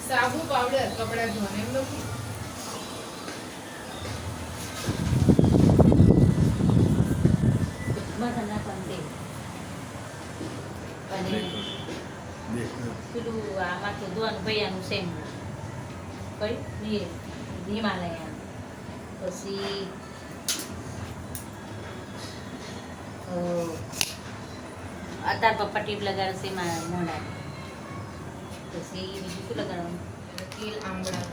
સાબુ પાવડર કપડા ધોને એમ નથી. માથા નાખવાનું અને પેલું આ માથું ધોવાનું ભૈયાનું સેમ કઈ હિમાલયન પછી અત્યાર પપ્પા ટીપ લગાડે છે એમાં મોઢા પછી બીજું શું લગાડવાનું તેલ આંબળા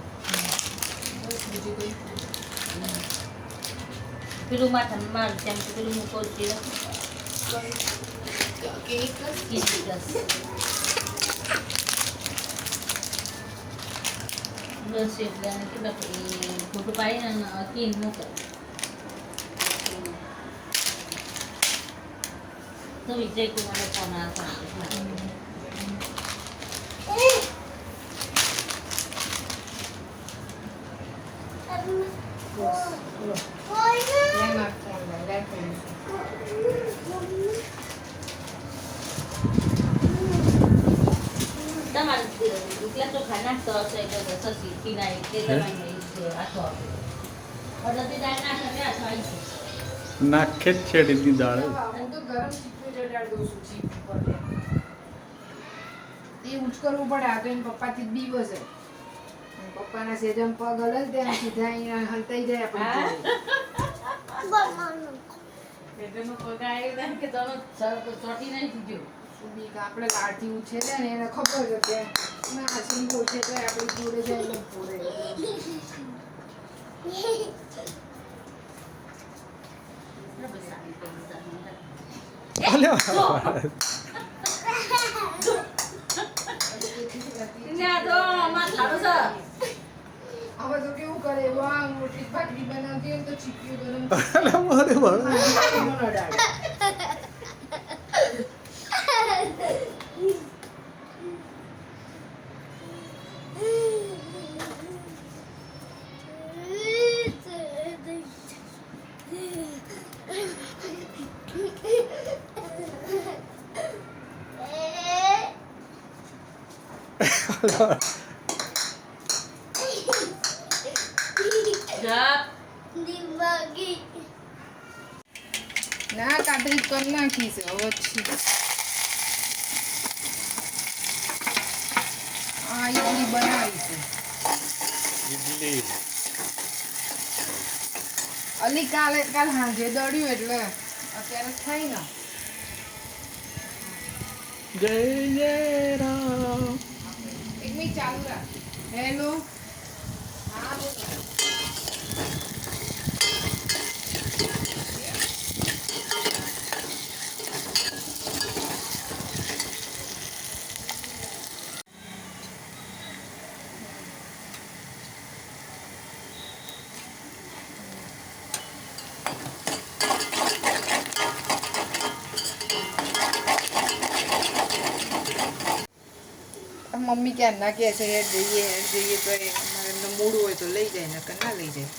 બસ બીજું કોઈ પેલું માથા માર જેમ કે પેલું મૂકો છે કેક કિસમિસ બસ એટલે આને કેટલા ફોટો પાડીને કીન મૂકો તો વિજય કુમાર ફોન આવતો તમારે એટલા તો ખાના તો હશે એટલે સસી પીનાય તે તમારે આખો અડધી દાળ નાખે આખો આવી છે નાખે જ છેડીની દાળ હું તો ગરમ ચીપી ચડાડ દઉં છું ચીપ ઉપર એ ઉચકરવું પડે આ તો એમ પપ્પાથી જ બીવો છે પપ્પાના સેજમ પગ હલલ ત્યાં સીધા અહીંયા હલતાઈ જાય આપણે પેટમાં પગ આવ્યો ને કે તમે ચોટી નહીં દીધું આપણે લાડથી ઉછેરે ને એને ખબર છે કે માછલી ઓછે તો આપણી જોડે જાય ને પૂરે હવે તો કેવું કરે વાહ મોટી ભાખરી બનાવતી હોય તો ચીપિયું ગરમ અડાડે ના કાતરી કરી નાખી છે હવે આ ઈડલી બનાવી છે ઇડલી અલી કાલ સાંજે દળ્યું એટલે અત્યારે થાય ને જય જય રામ એક મિનિટ ચાલુ રાખ હેલો હા મમ્મી ક્યાં ના કહે છે હેડ જઈએ તો એમને મૂડું હોય તો લઈ જાય નકર ના લઈ જાય